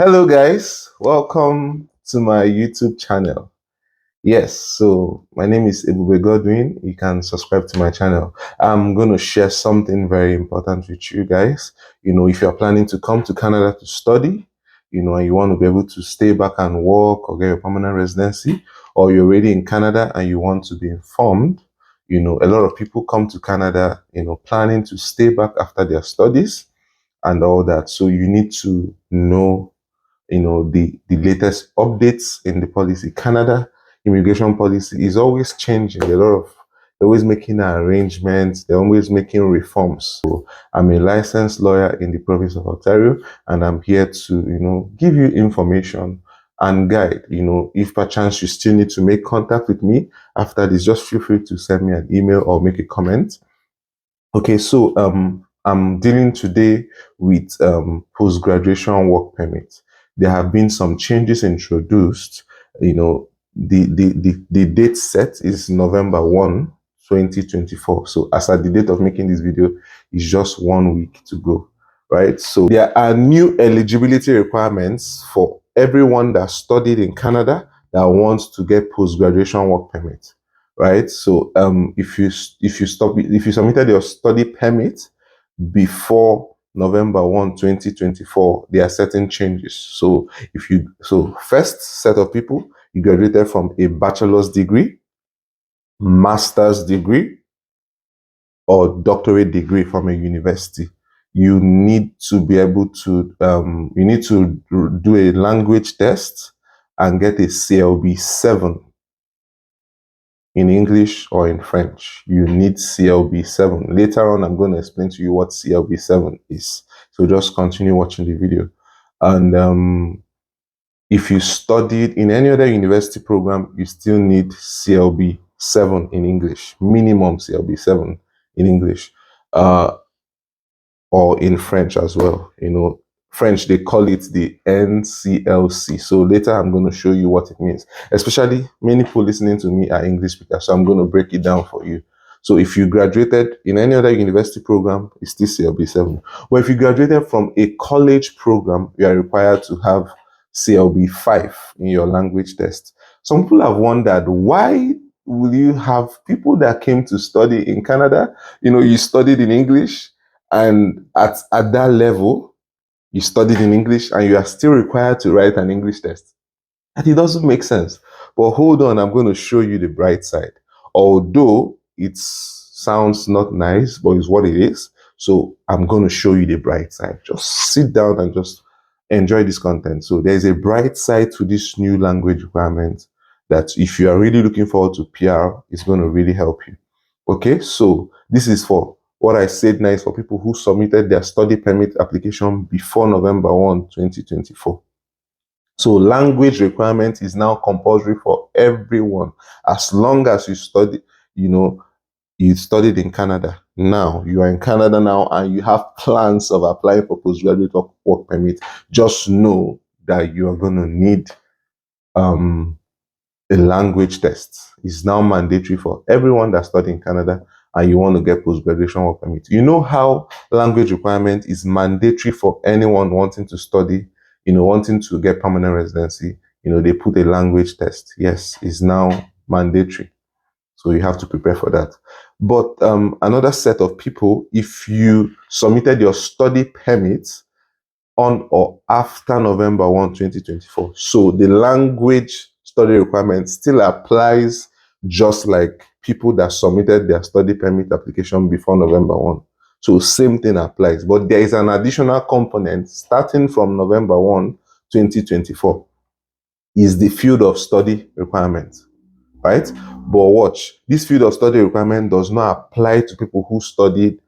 Hello, guys. Welcome to my YouTube channel. Yes, so my name is Ebube Godwin. You can subscribe to my channel. I'm going to share something very important with you guys. If you're planning to come to Canada to study, and you want to be able to stay back and work or get a permanent residency, or you're already in Canada and you want to be informed, a lot of people come to Canada, planning to stay back after their studies and all that. So you need to know the latest updates in the policy. Canada immigration policy is always changing. They're always making arrangements, they're always making reforms. So I'm a licensed lawyer in the province of Ontario, and I'm here to give you information and guide. If perchance you still need to make contact with me after this, just feel free to send me an email or make a comment. Okay, so I'm dealing today with post-graduation work permit. There have been some changes introduced. The date set is November 1, 2024. So as at the date of making this video, it's just 1 week to go, right? So there are new eligibility requirements for everyone that studied in Canada that wants to get post-graduation work permit. Right, so if you submitted your study permit before November 1, 2024, there are certain changes. So first set of people, you graduated from a bachelor's degree, master's degree, or doctorate degree from a university. You need to be able to do a language test and get a CLB 7 in English or in French. You need CLB 7. Later on, I'm going to explain to you what CLB 7 is. So just continue watching the video. And if you studied in any other university program, you still need CLB 7 in English, minimum CLB 7 in English, or in French as well. French, they call it the NCLC. So later I'm going to show you what it means. Especially many people listening to me are English speakers, so I'm going to break it down for you. So if you graduated in any other university program, it's still CLB 7. But if you graduated from a college program, you are required to have CLB 5 in your language test. Some people have wondered, why will you have people that came to study in Canada? You studied in English, and at that level, you studied in English and you are still required to write an English test. And it doesn't make sense. But hold on, I'm going to show you the bright side. Although it sounds not nice, but it's what it is. So I'm going to show you the bright side. Just sit down and just enjoy this content. So there's a bright side to this new language requirement that if you are really looking forward to PR, it's going to really help you. Okay, so this is for what I said now is for people who submitted their study permit application before November 1, 2024. So language requirement is now compulsory for everyone. As long as you study, you studied in Canada. Now you are in Canada now and you have plans of applying for postgraduate work permit. Just know that you are going to need a language test. It's now mandatory for everyone that studied in Canada and you want to get post-graduation work permit. You know how language requirement is mandatory for anyone wanting to study, wanting to get permanent residency. They put a language test. Yes, it's now mandatory. So you have to prepare for that. But another set of people, if you submitted your study permit on or after November 1, 2024, so the language study requirement still applies just like people that submitted their study permit application before November 1. So same thing applies, but there is an additional component starting from November 1, 2024, is the field of study requirement, right? But watch, this field of study requirement does not apply to people who studied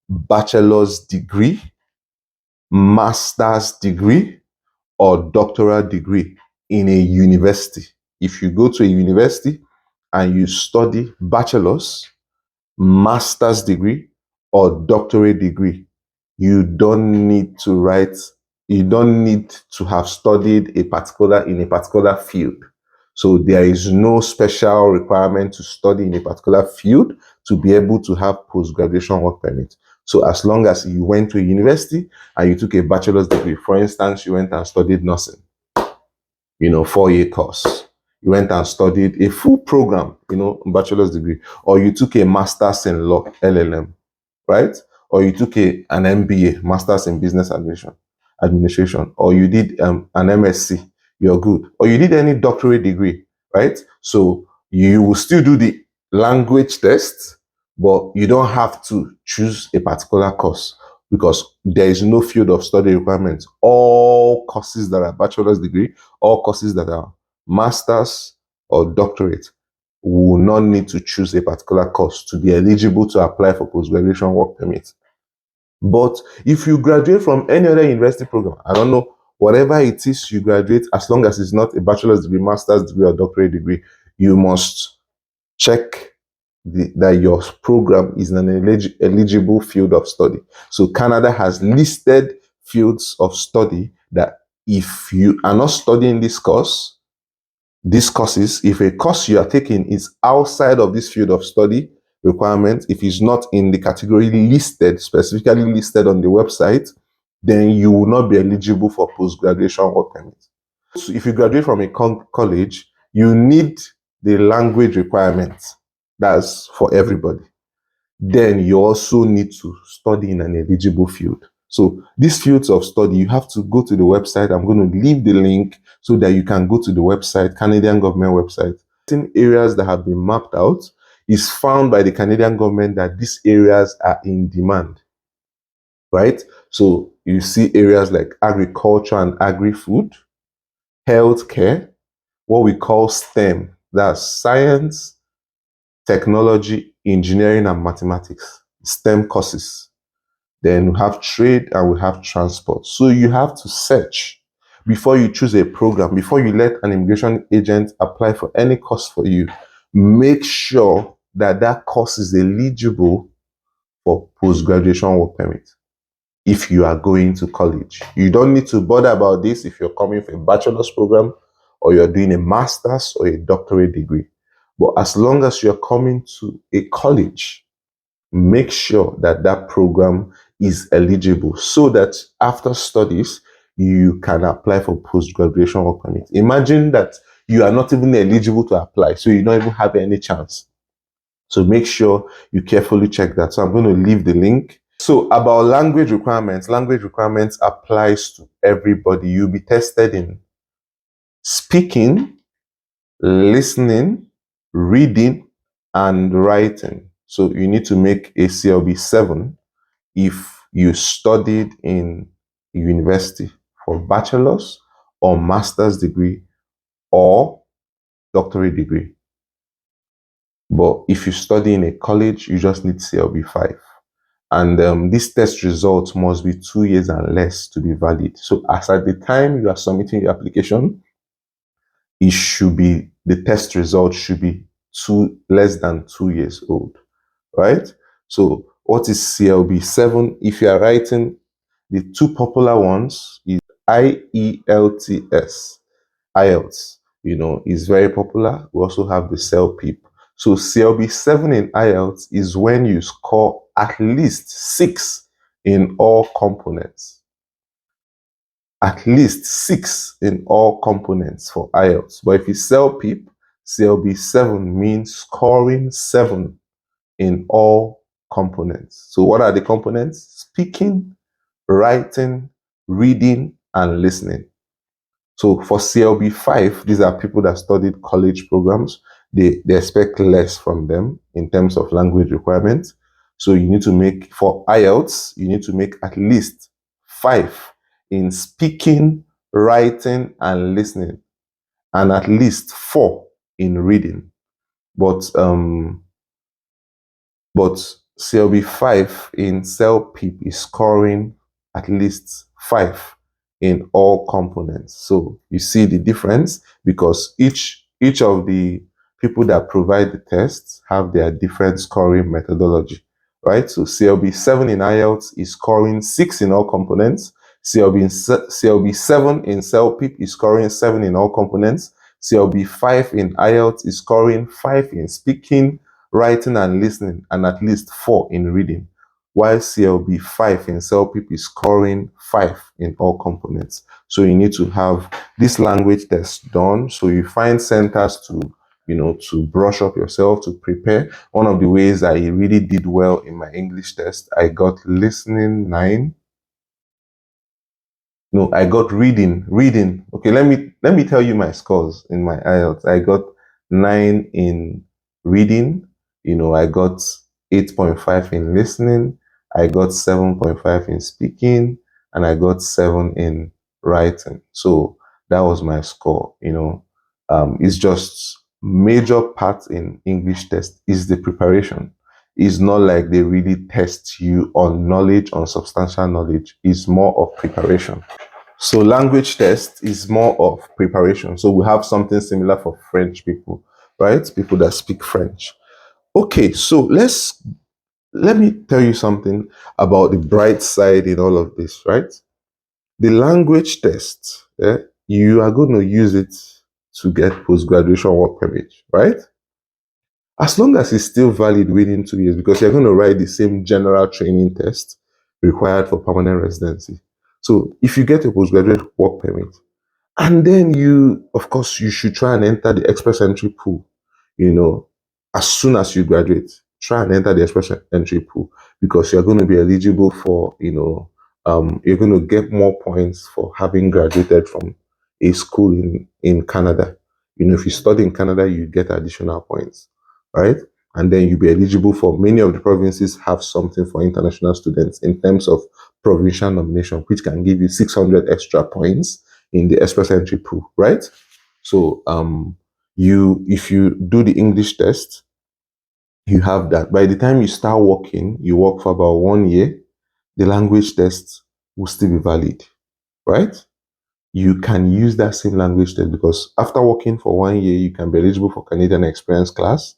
bachelor's degree, master's degree, or doctoral degree in a university. If you go to a university and you study bachelor's, master's degree, or doctorate degree, you don't need to have studied in a particular field. So there is no special requirement to study in a particular field to be able to have post-graduation work permit. So as long as you went to a university and you took a bachelor's degree, for instance, you went and studied nursing, 4-year course. You went and studied a full program, bachelor's degree, or you took a master's in law, LLM, right? Or you took an MBA, master's in business administration, or you did an MSc, you're good. Or you did any doctorate degree, right? So you will still do the language test, but you don't have to choose a particular course because there is no field of study requirement. All courses that are bachelor's degree, all courses that are master's or doctorate will not need to choose a particular course to be eligible to apply for post-graduation work permit. But if you graduate from any other university program, I don't know, whatever it is you graduate, as long as it's not a bachelor's degree, master's degree, or doctorate degree, you must check that your program is an eligible field of study. So Canada has listed fields of study that if you are not studying these courses, if a course you are taking is outside of this field of study requirement, if it's not in the category listed, specifically listed on the website, then you will not be eligible for post-graduation work permit. So if you graduate from a college, you need the language requirements. That's for everybody. Then you also need to study in an eligible field. So these fields of study, you have to go to the website. I'm going to leave the link so that you can go to the website, Canadian government website. In areas that have been mapped out, is found by the Canadian government that these areas are in demand, right? So you see areas like agriculture and agri-food, healthcare, what we call STEM, that's science, technology, engineering, and mathematics, STEM courses. Then we have trade and we have transport. So you have to search before you choose a program, before you let an immigration agent apply for any course for you. Make sure that that course is eligible for post-graduation work permit if you are going to college. You don't need to bother about this if you're coming from a bachelor's program or you're doing a master's or a doctorate degree. But as long as you're coming to a college, make sure that that program is eligible so that after studies, you can apply for post-graduation work permit. Imagine that you are not even eligible to apply, so you don't even have any chance. So make sure you carefully check that. So I'm going to leave the link. So about language requirements applies to everybody. You'll be tested in speaking, listening, reading, and writing. So you need to make a CLB 7 if you studied in university for bachelor's or master's degree or doctorate degree. But if you study in a college, you just need CLB 5. And this test result must be 2 years and less to be valid. So as at the time you are submitting your application, the test result should be less than 2 years old, right? So what is CLB 7? If you are writing, the two popular ones is IELTS. IELTS, is very popular. We also have the CELPIP. So CLB 7 in IELTS is when you score at least 6 in all components. At least 6 in all components for IELTS. But if you CELPIP, CLB 7 means scoring 7 in all components. So what are the components? Speaking, writing, reading, and listening. So for CLB 5, these are people that studied college programs. They expect less from them in terms of language requirements. So you need to make, for IELTS, you need to make at least 5 in speaking, writing, and listening, and at least 4 in reading. But CLB 5 in CELPIP is scoring at least 5 in all components. So you see the difference because each of the people that provide the tests have their different scoring methodology, right? So CLB 7 in IELTS is scoring 6 in all components. CLB 7 in CELPIP is scoring 7 in all components. CLB 5 in IELTS is scoring 5 in speaking, writing, and listening, and at least 4 in reading. while CLB 5 in CELPIP is scoring 5 in all components. So you need to have this language test done. So you find centers to, to brush up yourself, to prepare. One of the ways I really did well in my English test, I got listening 9. No, I got reading. Reading. Okay, let me tell you my scores in my IELTS. I got 9 in reading. I got 8.5 in listening. I got 7.5 in speaking, and I got 7 in writing. So that was my score. It's just major part in English test is the preparation. It's not like they really test you on knowledge, on substantial knowledge. It's more of preparation. So language test is more of preparation. So we have something similar for French people, right? People that speak French. Okay, so let me tell you something about the bright side in all of this, right? The language test, you are going to use it to get post-graduation work permit, right? As long as it's still valid within 2 years, because you're going to write the same general training test required for permanent residency. So if you get a postgraduate work permit, and then of course, you should try and enter the express entry pool, as soon as you graduate. Try and enter the express entry pool because you're going to be eligible for, you're going to get more points for having graduated from a school in Canada. If you study in Canada, you get additional points, right? And then you'll be eligible for many of the provinces have something for international students in terms of provincial nomination, which can give you 600 extra points in the express entry pool, right? So if you do the English test, you have that. By the time you start working, you work for about 1 year, the language test will still be valid, right? You can use that same language test because after working for 1 year, you can be eligible for Canadian Experience class.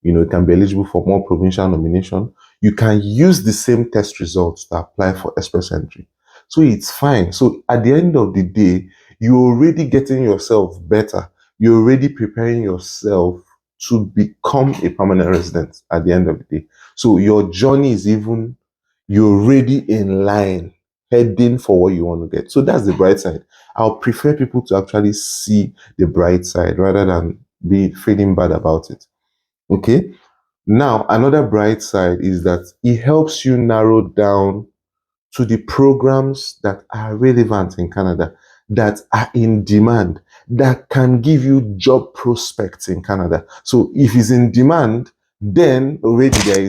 You can be eligible for more provincial nomination. You can use the same test results to apply for express entry. So it's fine. So at the end of the day, you're already getting yourself better. You're already preparing yourself to become a permanent resident at the end of the day. So your journey is you're already in line, heading for what you want to get. So that's the bright side. I'll prefer people to actually see the bright side rather than be feeling bad about it. Okay. Now, another bright side is that it helps you narrow down to the programs that are relevant in Canada, that are in demand, that can give you job prospects in Canada. So if it's in demand, then already there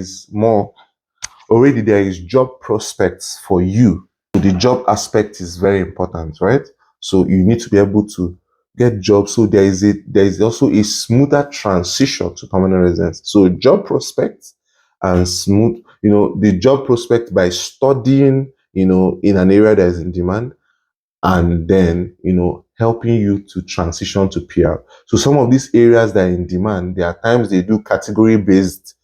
is job prospects for you. The job aspect is very important, right? So you need to be able to get jobs. So there is also a smoother transition to permanent residence. So job prospects and smooth, the job prospect by studying, in an area that is in demand, and then helping you to transition to PR. So some of these areas that are in demand, there are times they do category based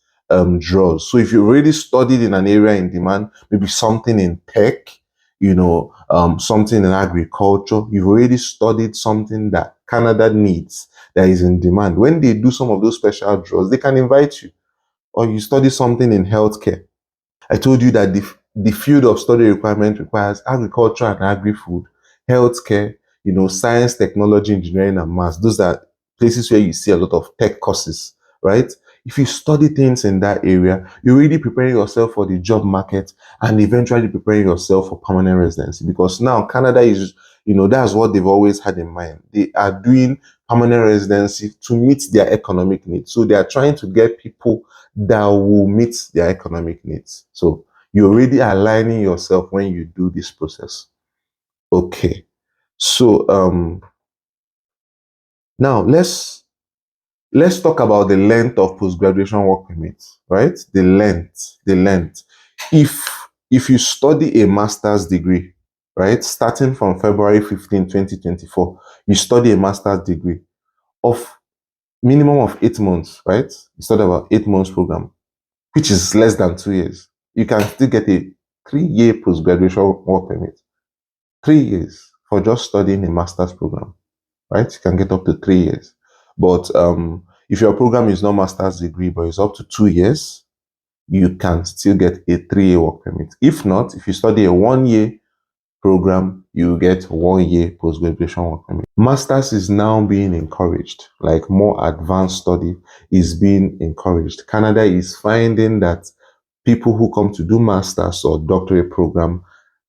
draws. So if you already studied in an area in demand, maybe something in tech, something in agriculture, you've already studied something that Canada needs that is in demand. When they do some of those special draws, they can invite you. Or you study something in healthcare. I told you that the field of study requirement requires agriculture and agri-food, healthcare, science, technology, engineering, and maths. Those are places where you see a lot of tech courses, right? If you study things in that area, you're really preparing yourself for the job market and eventually preparing yourself for permanent residency because now Canada is, that's what they've always had in mind. They are doing permanent residency to meet their economic needs. So they are trying to get people that will meet their economic needs. So you're already aligning yourself when you do this process. Okay. So now let's talk about the length of post-graduation work permit, right? The length. If you study a master's degree, right, starting from February 15, 2024, you study a master's degree of minimum of 8 months, right? You study about 8 months program, which is less than 2 years. You can still get a 3 year post-graduation work permit. 3 years for just studying a master's program, right? You can get up to 3 years. But if your program is not master's degree, but it's up to 2 years, you can still get a 3-year work permit. If not, if you study a 1-year program, you get 1-year post-graduation work permit. Masters is now being encouraged, like more advanced study is being encouraged. Canada is finding that people who come to do masters or doctorate program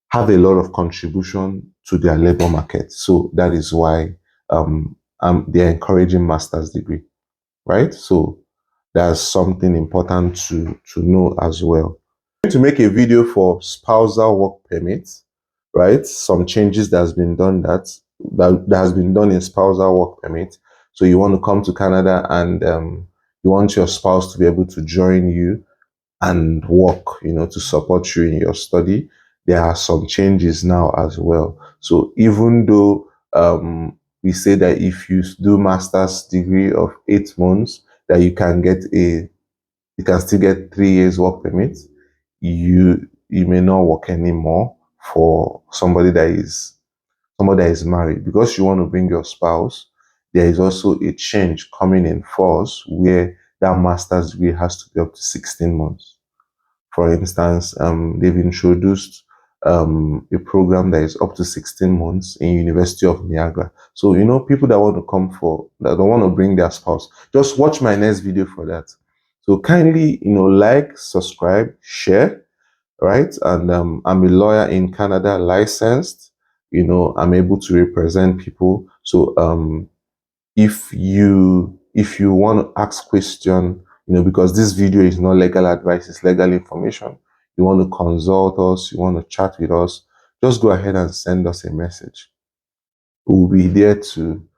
have a lot of contribution to their labor market. So that is why they're encouraging master's degree, right? So that's something important to know as well. I'm going to make a video for spousal work permits, right? Some changes that has been done that has been done in spousal work permit. So you want to come to Canada and you want your spouse to be able to join you and work, to support you in your study. There are some changes now as well. So even though we say that if you do master's degree of 8 months, that you can still get 3 years work permit. You may not work anymore for somebody that is married, because you want to bring your spouse. There is also a change coming in force where that master's degree has to be up to 16 months. For instance, they've introduced a program that is up to 16 months in University of Niagara. So, people that want to that don't want to bring their spouse, just watch my next video for that. So kindly, like, subscribe, share, right? And I'm a lawyer in Canada, licensed. I'm able to represent people. So if you want to ask question, because this video is not legal advice, it's legal information, you want to consult us, you want to chat with us, just go ahead and send us a message. We'll be there to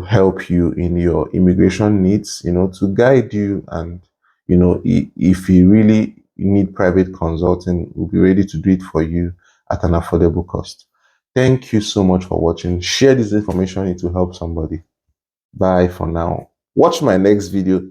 help you in your immigration needs, to guide you. And if you really need private consulting, we'll be ready to do it for you at an affordable cost. Thank you so much for watching. Share this information, it will help somebody. Bye for now. Watch my next video.